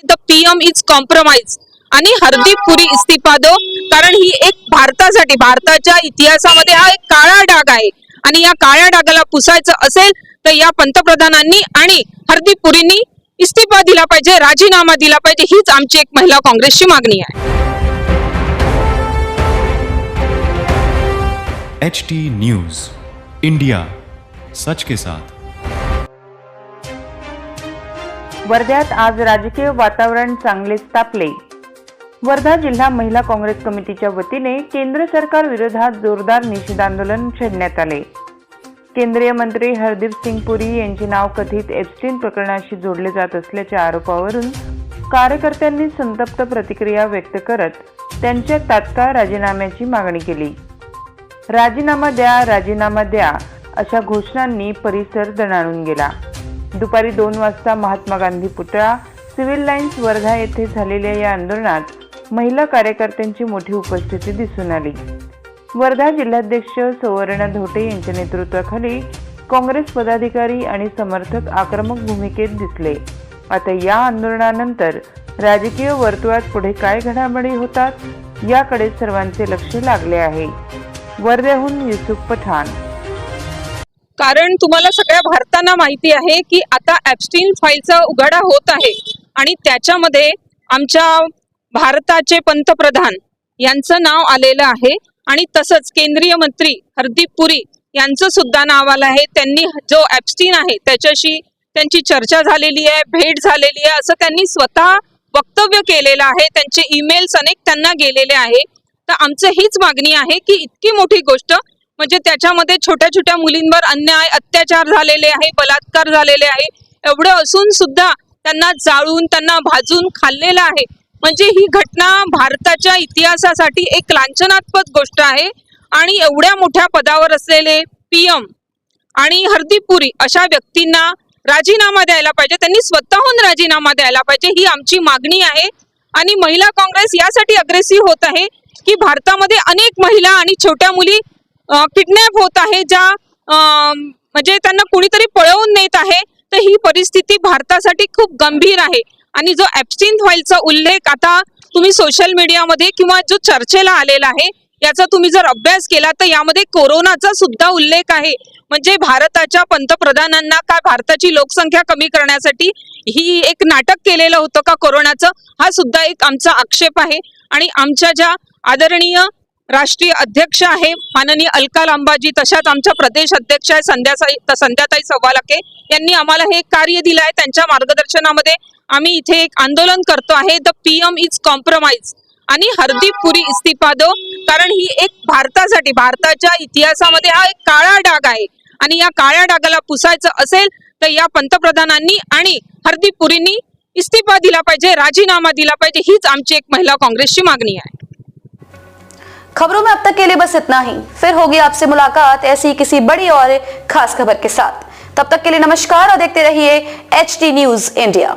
The PM is compromise आणि हरदीप पुरी इस्तीफा दो, कारण ही एक भारतासाठी भारताच्या इतिहासामध्ये हा एक काळा डाग आहे आणि या काळ्या डागाला पुसायचं असेल तर या पंतप्रधानांनी आणि हरदीप पुरींनी इस्तीफा दिला पाहिजे, राजीनामा दिला पाहिजे। हीच आमची एक महिला काँग्रेसची मागणी आहे। HT न्यूज इंडिया, सच के साथ। वर्ध्यात आज राजकीय वातावरण चांगलेच तापले। वर्धा जिल्हा महिला काँग्रेस कमिटीच्या वतीने केंद्र सरकार विरोधात जोरदार निषेध आंदोलन छेडण्यात आले। केंद्रीय मंत्री हरदीप सिंग पुरी यांचे नाव कथित एप्स्टीन प्रकरणाशी जोडले जात असल्याच्या आरोपावरून कार्यकर्त्यांनी संतप्त प्रतिक्रिया व्यक्त करत त्यांच्या तात्काळ राजीनाम्याची मागणी केली। राजीनामा द्या, राजीनामा द्या अशा घोषणांनी परिसर दणाणून गेला। दुपारी 2 वाजता महात्मा गांधी पुतळा, सिव्हिल लाईन्स वर्धा येथे झालेल्या या आंदोलनात महिला कार्यकर्त्यांची मोठी उपस्थिती दिसून आली। वर्धा जिल्हाध्यक्ष सौवर्ण धोटे यांच्या नेतृत्वाखाली काँग्रेस पदाधिकारी आणि समर्थक आक्रमक भूमिकेत दिसले। आता या आंदोलनानंतर राजकीय वर्तुळात पुढे काय घडामोडी होतात याकडे सर्वांचे लक्ष लागले आहे। वर्ध्याहून युसुफ पठाण। कारण तुम्हाला सगळ्या भारताला माहिती आहे की आता एप्स्टीन फाईलचा उघाडा होत आहे आणि त्याच्यामध्ये आमच्या भारताचे पंतप्रधान यांचं नाव आलेलं आहे आणि तसंच केंद्रीय मंत्री हरदीप पुरी यांचं सुद्धा नाव आलं आहे। त्यांनी जो एप्स्टीन आहे त्याच्याशी त्यांची चर्चा झालेली आहे, भेट झालेली आहे, असं त्यांनी स्वतः वक्तव्य केलेलं आहे। त्यांचे ईमेल्स अनेक त्यांना गेलेले आहे। तर आमचं हीच मागणी आहे की इतकी मोठी गोष्ट म्हणजे त्याच्यामध्ये छोट्या छोट्या मुलींवर अन्याय अत्याचार झालेले आहे, बलात्कार झालेले आहे, एवढं असून सुद्धा त्यांना जाळून त्यांना भाजून खाल्लेलं आहे। म्हणजे ही घटना भारताच्या इतिहासासाठी एक लांछनास्पद गोष्ट आहे आणि एवढ्या मोठ्या पदावर असलेले पीएम आणि हरदीप पुरी अशा व्यक्तींना राजीनामा द्यायला पाहिजे, त्यांनी स्वतःहून राजीनामा द्यायला पाहिजे, ही आमची मागणी आहे। आणि महिला काँग्रेस यासाठी अग्रेसिव्ह होत आहे की भारतामध्ये अनेक महिला आणि छोट्या मुली किडनॅप होत आहे, ज्या म्हणजे त्यांना कुणीतरी पळवून नेत आहे। तर ही परिस्थिती भारतासाठी खूप गंभीर आहे आणि जो एप्स्टीन फाईलचा उल्लेख आता तुम्ही सोशल मीडियामध्ये किंवा जो चर्चेला आलेला आहे याचा तुम्ही जर अभ्यास केला तर यामध्ये कोरोनाचा सुद्धा उल्लेख आहे। म्हणजे भारताच्या पंतप्रधानांना काय भारताची लोकसंख्या कमी करण्यासाठी ही एक नाटक केलेलं होतं का कोरोनाचं, हा सुद्धा एक आमचा आक्षेप आहे। आणि आमच्या ज्या आदरणीय राष्ट्रीय अध्यक्ष आहे माननीय अलका लांबाजी, तशाच आमच्या प्रदेश अध्यक्ष आहे संध्याताई सव्वालाके यांनी आम्हाला हे कार्य दिलं आहे। त्यांच्या मार्गदर्शनामध्ये आम्ही इथे एक आंदोलन करतो आहे, द पीएम इज कॉम्प्रोमाइज आणि हरदीप पुरी इस्तीफा दो, कारण ही एक भारतासाठी भारताच्या इतिहासामध्ये हा एक काळा डाग आहे आणि या काळ्या डागाला पुसायचं असेल तर या पंतप्रधानांनी आणि हरदीप पुरींनी इस्तीफा दिला पाहिजे, राजीनामा दिला पाहिजे। हीच आमची एक महिला काँग्रेसची मागणी आहे। खबरों में अब तक के लिए बस इतना ही। फिर होगी आपसे मुलाकात ऐसी किसी बड़ी और खास खबर के साथ। तब तक के लिए नमस्कार और देखते रहिए HT न्यूज इंडिया।